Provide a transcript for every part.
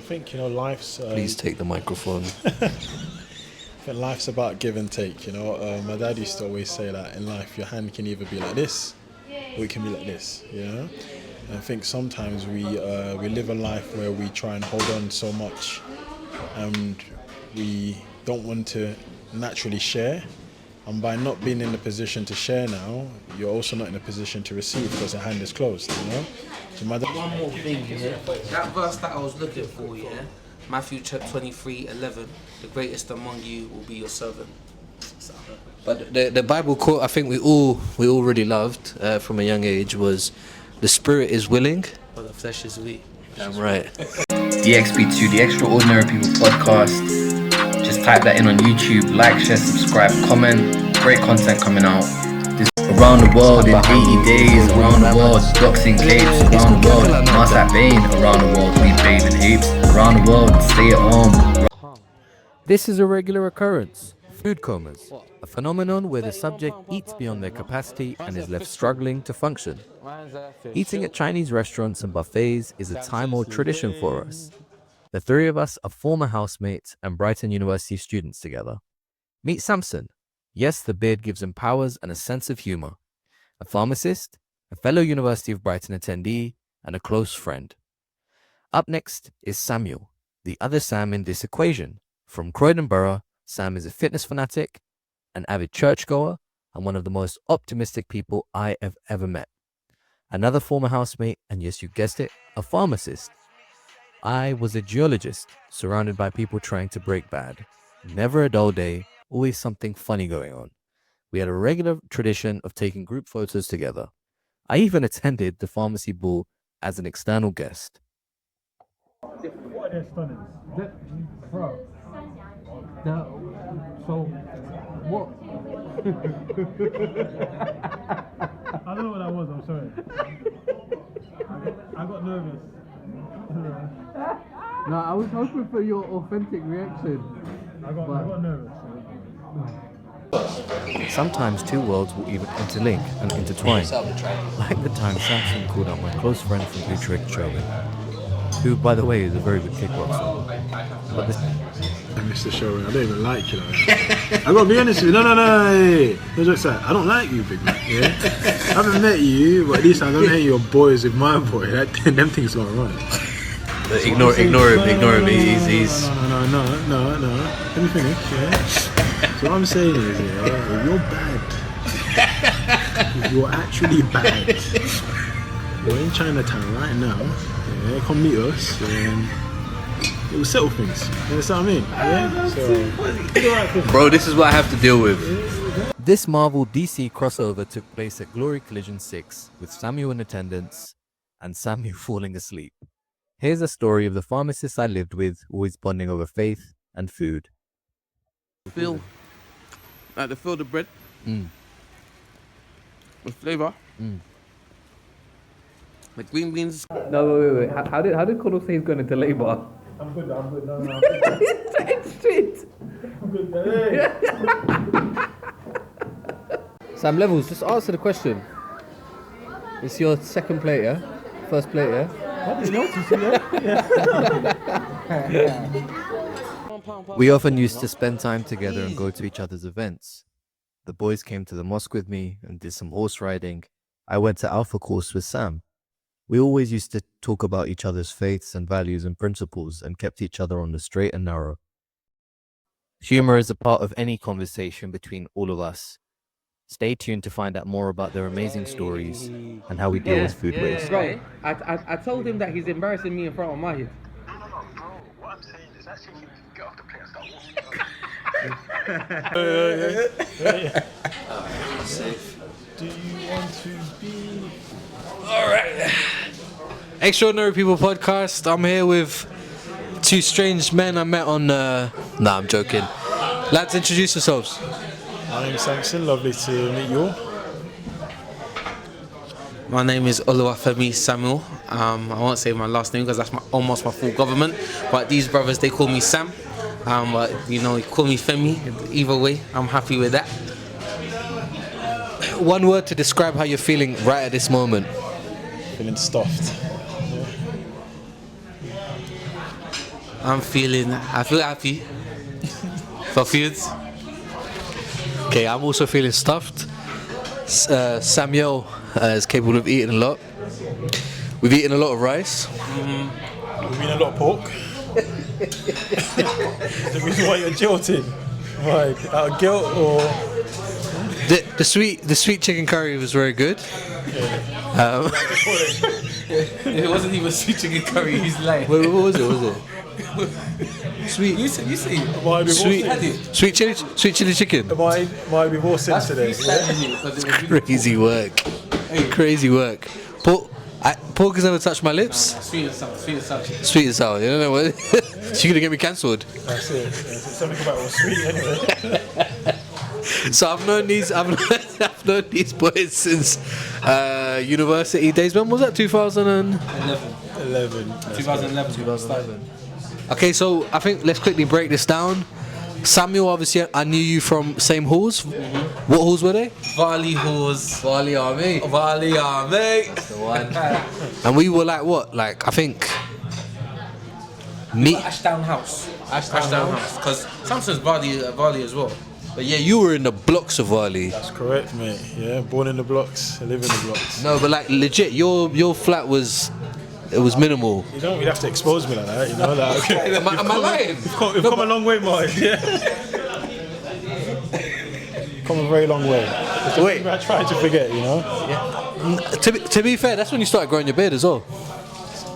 think, life's... Please take the microphone. I think life's about give and take, My dad used to always say that in life, your hand can either be like this, or it can be like this, And I think sometimes we live a life where we try and hold on so much, and we don't want to naturally share. And by not being in a position to share now, you're also not in a position to receive because the hand is closed, So One more thing, that verse that I was looking for, Matthew 23:11, the greatest among you will be your servant. But the Bible quote I think we all really loved from a young age was, "The spirit is willing, but the flesh is weak." Damn right. The XP2, the Extraordinary People podcast. Just type that in on YouTube, like, share, subscribe, comment. Great content coming out. Around the world in 80 days, around the world, boxing capes, around the world, Mars at Bane, around the world, we bathe in apes, around the world, stay at home. This is a regular occurrence. Food comas, a phenomenon where the subject eats beyond their capacity and is left struggling to function. Eating at Chinese restaurants and buffets is a time-old tradition for us. The three of us are former housemates and Brighton University students together. Meet Samson. Yes, the beard gives him powers and a sense of humor. A pharmacist, a fellow University of Brighton attendee, and a close friend. Up next is Samuel, the other Sam in this equation. From Croydon Borough, Sam is a fitness fanatic, an avid churchgoer, and one of the most optimistic people I have ever met. Another former housemate, and yes, you guessed it, a pharmacist. I was a geologist, surrounded by people trying to break bad. Never a dull day, always something funny going on. We had a regular tradition of taking group photos together. I even attended the pharmacy ball as an external guest. What are stunners? Bro. So, what? I don't know what that was, I'm sorry. I got nervous. No, I was hoping for your authentic reaction. I got nervous. Sometimes two worlds will even interlink and intertwine. Like the time Samson called out my close friend from Utrecht, Germany, who, by the way, is a very good kickboxer. But this... Mr. Showing, I don't even like you. I gotta be honest with you. No. Hey. No jokes aside, I don't like you, big man. Yeah? I haven't met you, but at least I don't hate your boys with my boy. Them things not right. Ignore him. He's. No. Let me finish. Yeah. So what I'm saying is, if you're bad, if you're actually bad, you're in Chinatown right now. Yeah, come meet us. It will settle things. You understand what I mean? Yeah. So, Bro, this is what I have to deal with. This Marvel DC crossover took place at Glory Collision 6, with Samuel in attendance and Samuel falling asleep. Here's a story of the pharmacist I lived with, always bonding over faith and food. Feel like the feel the bread with flavour. The green beans. No, wait. How did Connell say he's going into labour? I'm good. No. Straight. I'm good. Sam Levels, just answer the question. It's your second plate, yeah? First plate, yeah? I didn't notice it. We often used to spend time together and go to each other's events. The boys came to the mosque with me and did some horse riding. I went to Alpha course with Sam. We always used to talk about each other's faiths and values and principles and kept each other on the straight and narrow. Humor is a part of any conversation between all of us. Stay tuned to find out more about their amazing stories and how we deal with food waste. Bro, I told him that he's embarrassing me in front of my head. No, bro. What I'm saying is actually you get off the plane and start walking. Safe. do you want to be? Alright. Extraordinary People podcast. I'm here with two strange men I met on Nah, I'm joking. Lads, introduce yourselves. My name's Samson, lovely to meet you all. My name is Oluwafemi Samuel. I won't say my last name because that's almost my full government. But these brothers, they call me Sam. But you call me Femi. Either way, I'm happy with that. One word to describe how you're feeling right at this moment. Feeling stuffed. I feel happy for food. Okay, I'm also feeling stuffed. Samuel is capable of eating a lot. We've eaten a lot of rice. We've eaten a lot of pork. The reason why you're jilted. Right, out of guilt or... The sweet chicken curry was very good. It wasn't even sweet chicken curry. He's lying. Wait, what was it? Sweet. You see. Sweet chili chicken. Am I divorcing today? Crazy work. Crazy work. Pork has never touched my lips. Sweet and sour. Sweet and sour. You don't know what? She's gonna get me cancelled. That's it. Something about it was sweet anyway. So I've known these boys since university days. When was that? 2011. Okay, so I think let's quickly break this down. Samuel, obviously, I knew you from same halls. Mm-hmm. What halls were they? Varley halls. Varley Army. That's the one. And we were like what? Like I think. Ashdown House. Because Samson's Varley as well. But yeah, you were in the blocks of Varley. That's correct, mate. Yeah, born in the blocks, I live in the blocks. No, but like legit, your flat was. It was minimal. You don't really have to expose me like that, you know. Like, okay. Am I lying? We've come a long way, Mike. Yeah. Come a very long way. Wait, I tried to forget, you know. Yeah. To be fair, that's when you started growing your beard as well.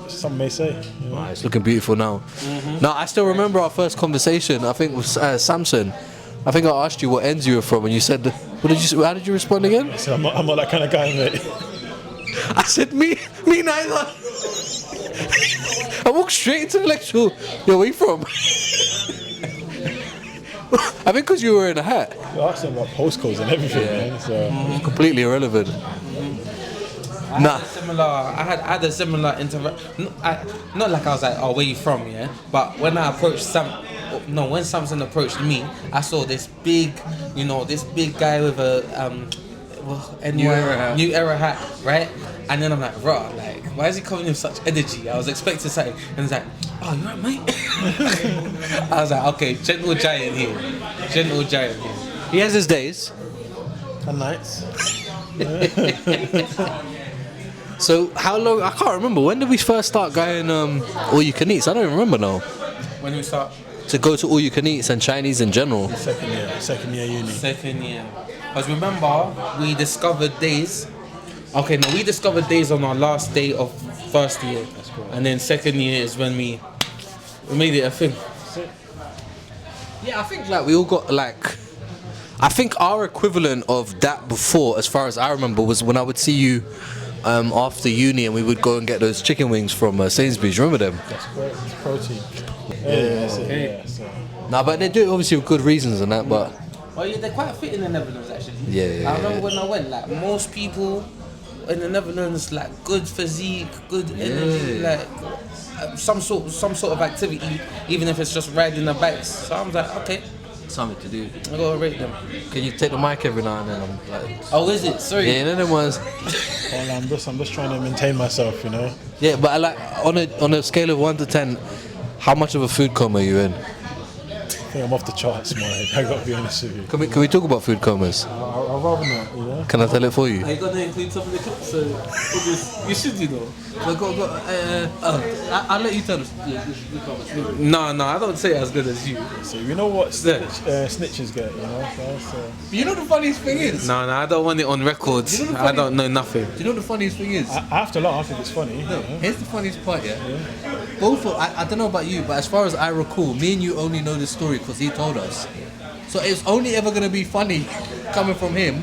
Some may say. You know? It's looking beautiful now. Mm-hmm. Now I still remember our first conversation. I think with Samson. I think I asked you what ends you were from, and you said, "What did you? How did you respond again?" I said, I'm not that kind of guy, mate. I said, "Me neither." I walked straight into the lecture. Yo, where you from? I think because you were in a hat. You asked them about postcodes and everything, man. So. Completely irrelevant. I had a similar interaction. Not like I was like, oh, where you from, yeah? But when I approached when Samson approached me, I saw this big guy with a new era hat, right? And then I'm like, raw, like, why is he coming with such energy? I was expecting something, and he's like, oh, you right, mate? I was like, okay, gentle giant here. He has his days. And nights. So how long? I can't remember. When did we first start going all you can eats? I don't remember now. When did we start? To go to all you can eats and Chinese in general. Second year uni. Second year. Because remember, we discovered days. Okay, no, we discovered days on our last day of first year. That's cool. And then second year is when we made it a thing. Yeah, I think like we all got like. I think our equivalent of that before, as far as I remember, was when I would see you after uni and we would go and get those chicken wings from Sainsbury's. Remember them? That's great. It's protein. Yeah. Nah, but they do it obviously with good reasons and that, but. Well, yeah, they're quite fit in the Netherlands actually. Yeah. I remember when I went, like most people in the Netherlands, like good physique, good energy, like some sort of activity, even if it's just riding the bikes. So I was like, okay, something to do. I gotta rate them. Can you take the mic every now and then? I'm like, oh, is it? Sorry. Yeah, them ones. Well, I'm just trying to maintain myself, you know. Yeah, but I like on a scale of 1 to 10, how much of a food coma are you in? I think I'm off the charts, mate. I gotta be honest with you. Can we talk about food comas? I'd rather not, you know. Can I tell it for you? Are you gonna include some of the clips? You should, you know. I'll let you tell us. No, I don't say it as good as you. So you know what snitches get, you know. So. You know the funniest thing is? No, I don't want it on record. I don't know nothing. Do you know the funniest thing is? I have to laugh if it's funny. No, here's the funniest part, yeah. Both of I don't know about you, but as far as I recall, me and you only know this story because he told us. So it's only ever gonna be funny coming from him.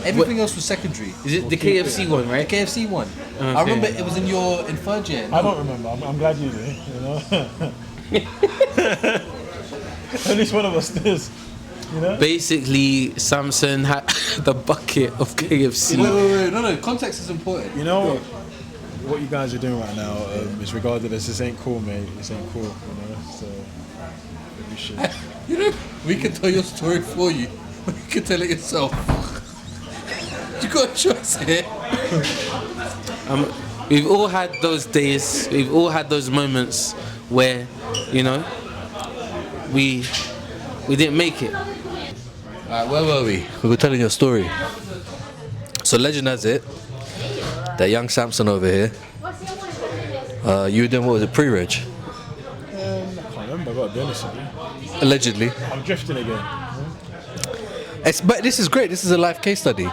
Everything else was secondary. Is it the KFC one, right? The KFC one. Okay. I remember it was in third year. I don't remember. I'm glad you do. You know. At least one of us does. You know. Basically, Samson had the bucket of KFC. Wait. No. Context is important. You know what you guys are doing right now is regarded as this ain't cool, mate. This ain't cool. You know. So you should. You know, we can tell your story for you. But you can tell it yourself. You got a choice here. We've all had those days. We've all had those moments where, you know, we didn't make it. Where were we? We were telling your story. So legend has it that young Samson over here, you were doing, what was it, pre-reg? I can't remember, I've got to be honest with you. Allegedly. I'm drifting again. But this is great. This is a life case study.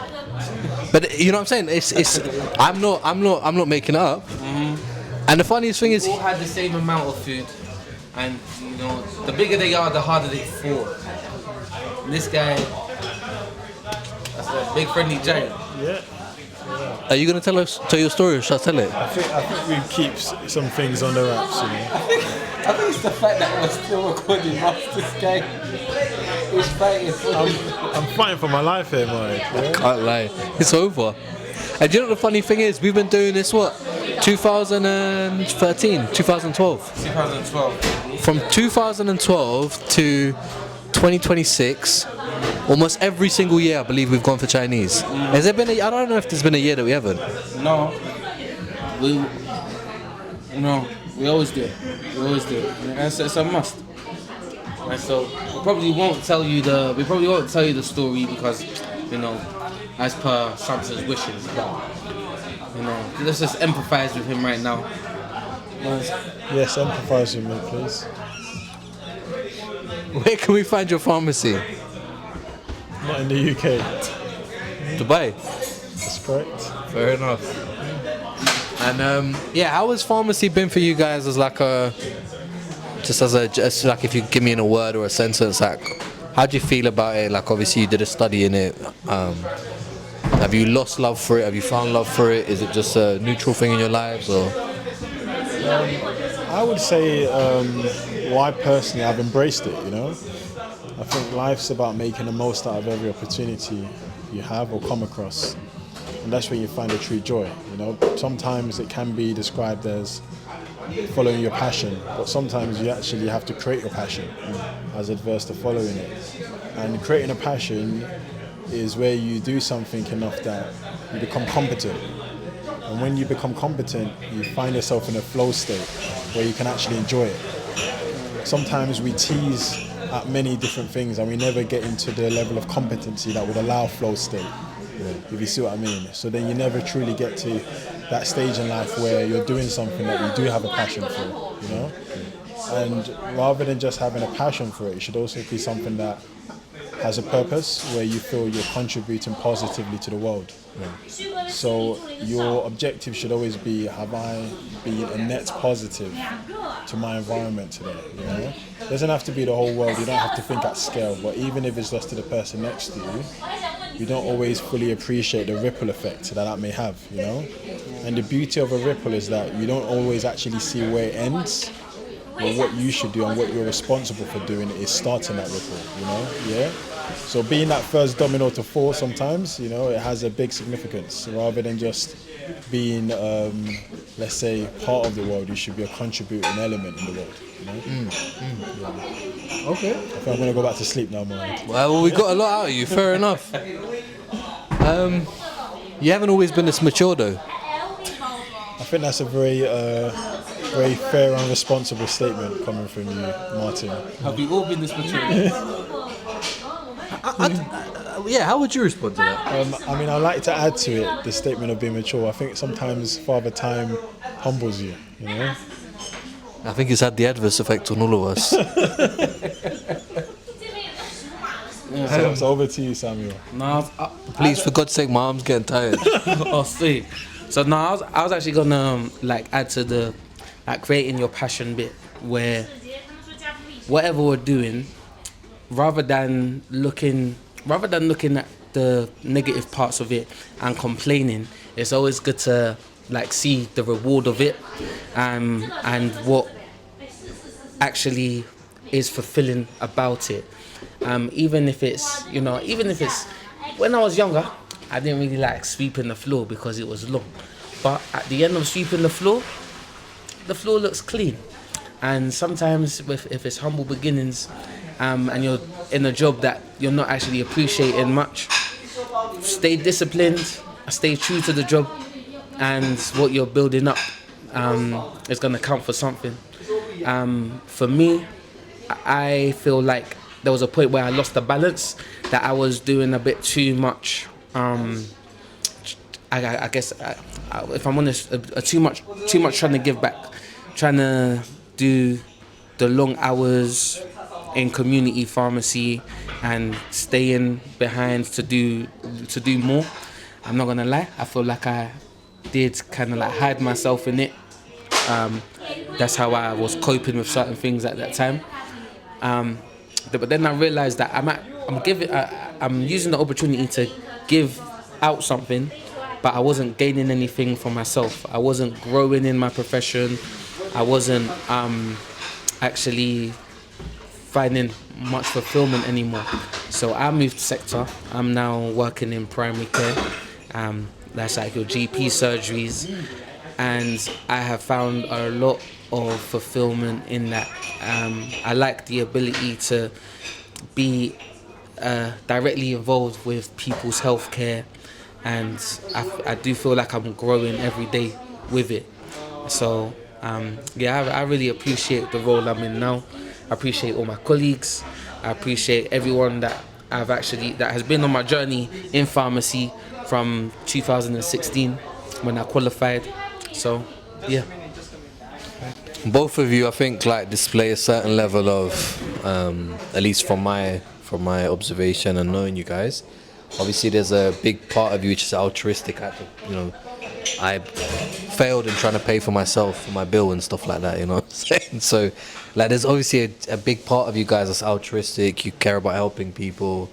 But you know what I'm saying? It's. I'm not making it up. And the funniest thing is, We all had the same amount of food, and you know, the bigger they are, the harder they fall. And this guy, that's a big friendly giant. Yeah. are you gonna tell your story or shall I tell it? I think we keep some things on the wraps, you know. I think it's the fact that we're still recording after this guy is fighting for I'm fighting for my life here, man. Yeah? Can't lie, it's over. And do you know what the funny thing is? We've been doing this 2013, 2012. 2012. From 2012 to 2026, almost every single year I believe we've gone for Chinese. Has there been I don't know if there's been a year that we haven't. No, we always do. We always do. It's a must. And so we probably won't tell you the story because, you know, as per Samson's wishes, but you know, let's just empathize with him right now. Yes, empathise with me, please. Where can we find your pharmacy? Not in the UK. Dubai. That's correct. Fair enough. And how has pharmacy been for you guys as like just like if you give me in a word or a sentence, like how do you feel about it? Like obviously you did a study in it. Have you lost love for it? Have you found love for it? Is it just a neutral thing in your lives or? I would say, I personally, I've embraced it, you know. I think life's about making the most out of every opportunity you have or come across. And that's where you find a true joy, you know. Sometimes it can be described as following your passion, but sometimes you actually have to create your passion as adverse to following it. And creating a passion is where you do something enough that you become competent. And when you become competent, you find yourself in a flow state where you can actually enjoy it. Sometimes we tease at many different things and we never get into the level of competency that would allow flow state, if you see what I mean. So then you never truly get to that stage in life where you're doing something that you do have a passion for, you know? And rather than just having a passion for it, it should also be something that has a purpose where you feel you're contributing positively to the world. So your objective should always be, have I been a net positive to my environment today, you know? It doesn't have to be the whole world, you don't have to think at scale, but even if it's just to the person next to you, you don't always fully appreciate the ripple effect that may have, you know? And the beauty of a ripple is that you don't always actually see where it ends, but what you should do and what you're responsible for doing is starting that ripple, you know? Yeah? So being that first domino to fall sometimes, you know, it has a big significance. Rather than just being, let's say, part of the world, you should be a contributing element in the world, you know? Yeah. Okay. I think I'm going to go back to sleep now, man. Well, we got a lot out of you, fair enough. You haven't always been this mature though. I think that's a very fair and responsible statement coming from you, Martin. Have we all been this mature? How would you respond to that? I mean, I like to add to it the statement of being mature. I think sometimes Father Time humbles you, you know? I think it's had the adverse effect on all of us. So over to you, Samuel. No, Please, for God's sake, my arm's getting tired. oh, see. So now I was actually gonna add to the creating your passion bit, where whatever we're doing, rather than looking at the negative parts of it and complaining, it's always good to see the reward of it, and what actually is fulfilling about it. Even if it's when I was younger, I didn't really like sweeping the floor because it was long. But at the end of sweeping the floor looks clean. And sometimes if it's humble beginnings, and you're in a job that you're not actually appreciating much, stay disciplined, stay true to the job, and what you're building up is going to count for something. For me, I feel like there was a point where I lost the balance, that I was doing a bit too much. I guess, if I'm honest, too much trying to give back, trying to do the long hours in community pharmacy and staying behind to do more. I'm not gonna lie, I feel like I did kind of like hide myself in it. That's how I was coping with certain things at that time. But then I realized that I'm using the opportunity to give out something, but I wasn't gaining anything for myself. I wasn't growing in my profession. I wasn't actually finding much fulfillment anymore. So I moved sector. I'm now working in primary care. That's like your GP surgeries, and I have found a lot of fulfillment in that. I like the ability to be directly involved with people's healthcare, and I do feel like I'm growing every day with it. So I really appreciate the role I'm in now. I appreciate all my colleagues. I appreciate everyone that has been on my journey in pharmacy from 2016 when I qualified. So yeah. Both of you, I think, like display a certain level of, at least from my observation and knowing you guys. Obviously, there's a big part of you which is altruistic. I failed in trying to pay for myself, for my bill and stuff like that. You know what I'm saying? So, like, there's obviously a big part of you guys that's altruistic. You care about helping people.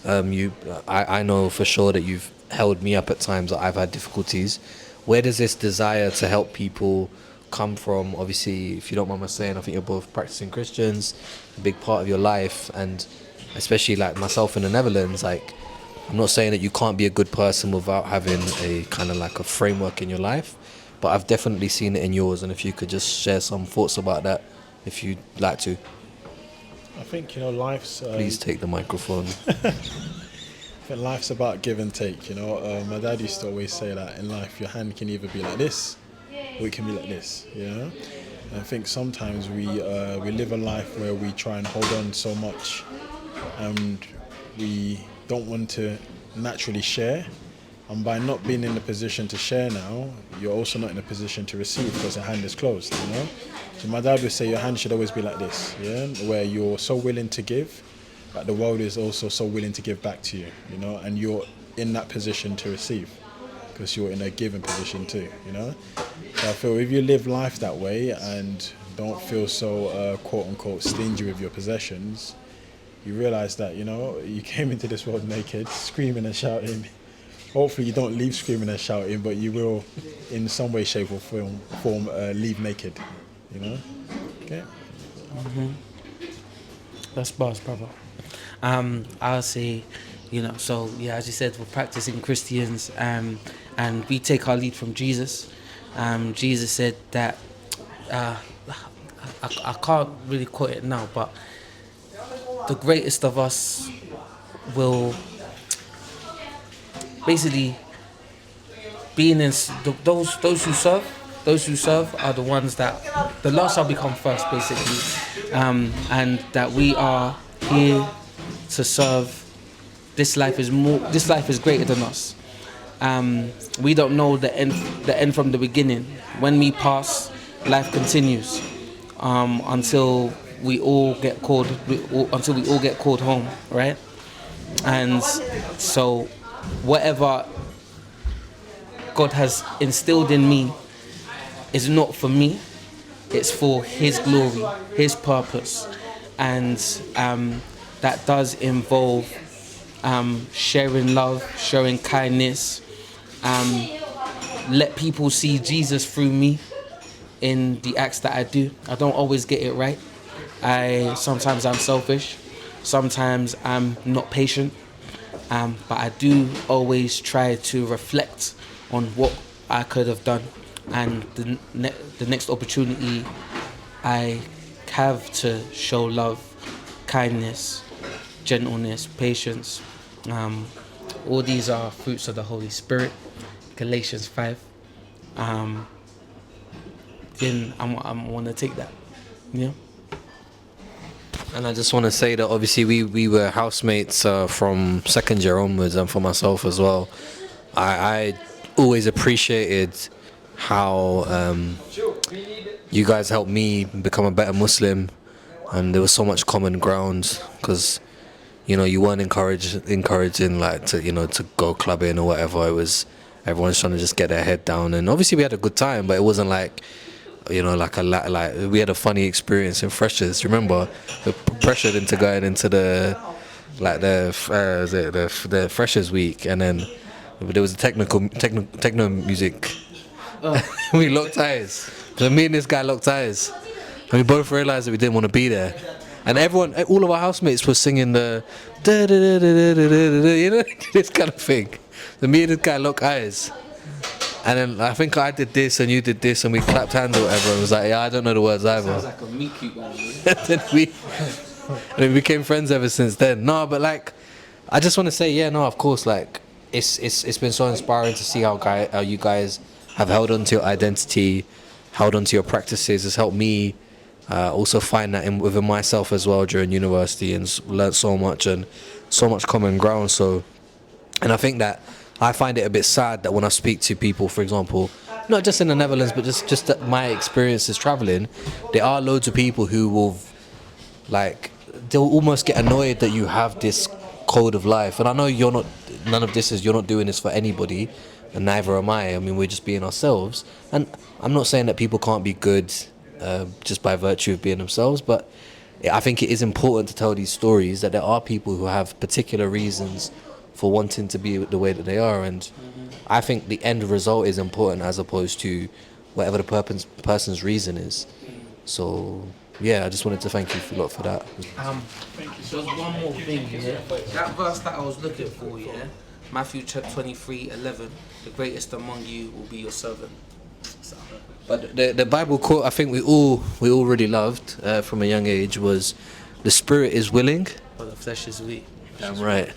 I know for sure that you've held me up at times that I've had difficulties. Where does this desire to help people come from? Obviously, if you don't mind my saying, I think you're both practicing Christians, a big part of your life, and especially like myself in the Netherlands, like, I'm not saying that you can't be a good person without having a kind of like a framework in your life, but I've definitely seen it in yours, and if you could just share some thoughts about that, if you'd like to. I think, life's... Please take the microphone. I think life's about give and take, My dad used to always say that in life, your hand can either be like this, or it can be like this, And I think sometimes we live a life where we try and hold on so much, and we don't want to naturally share. And by not being in the position to share now, you're also not in a position to receive because your hand is closed, So my dad would say your hand should always be like this, where you're so willing to give, but the world is also so willing to give back to you, and you're in that position to receive because you're in a given position too, So I feel if you live life that way and don't feel so quote unquote stingy with your possessions, you realize that, you came into this world naked, screaming and shouting. Hopefully you don't leave screaming and shouting, but you will in some way, shape or form leave naked, Okay. Mm-hmm. That's bars, brother. I'll say, so yeah, as you said, we're practicing Christians, and we take our lead from Jesus. Jesus said that, I can't really quote it now, but the greatest of us will basically being in those who serve are the ones that the last shall become first, basically, and that we are here to serve. This life is greater than us. We don't know the end from the beginning. When we pass, life continues until we all get called home, right? And so whatever God has instilled in me is not for me, it's for His glory, His purpose, and that does involve sharing love, showing kindness, let people see Jesus through me in the acts that I do. I don't always get it right. Sometimes I'm selfish, sometimes I'm not patient, but I do always try to reflect on what I could have done, and the next opportunity I have to show love, kindness, gentleness, patience. All these are fruits of the Holy Spirit, Galatians 5. Then I want to take that Yeah. And I just want to say that obviously we were housemates from second year onwards, and for myself as well. I always appreciated how you guys helped me become a better Muslim, and there was so much common ground because you weren't encouraging like to go clubbing or whatever. It was everyone's trying to just get their head down, and obviously we had a good time, but it wasn't like like we had a funny experience in freshers. Remember, we pressured into going into the freshers week, and then there was a techno music. We locked eyes. So me and this guy locked eyes, and we both realized that we didn't want to be there. And all of our housemates were singing the da da da da da da da, this kind of thing. So me and this guy locked eyes. And then I think I did this and you did this and we clapped hands or whatever and was like, yeah, I don't know the words either. Sounds like a Mickey band. And we became friends ever since then. No, but like, I just want to say, yeah, no, of course, like, it's been so inspiring to see how you guys have held on to your identity, held on to your practices. It's helped me also find that within myself as well during university, and learned so much and so much common ground. So, and I think that I find it a bit sad that when I speak to people, for example, not just in the Netherlands, but just that my experiences traveling, there are loads of people who will, like, they'll almost get annoyed that you have this code of life. And I know you're not doing this for anybody, and neither am I. I mean, we're just being ourselves. And I'm not saying that people can't be good just by virtue of being themselves, but I think it is important to tell these stories that there are people who have particular reasons for wanting to be the way that they are, and I think the end result is important as opposed to whatever the person's reason is. So yeah, I just wanted to thank you a lot for that. There's one more thing, yeah. That verse that I was looking for, yeah, Matthew 23:11, the greatest among you will be your servant. But the Bible quote I think we all really loved from a young age was, "The spirit is willing, But the flesh is weak." damn right."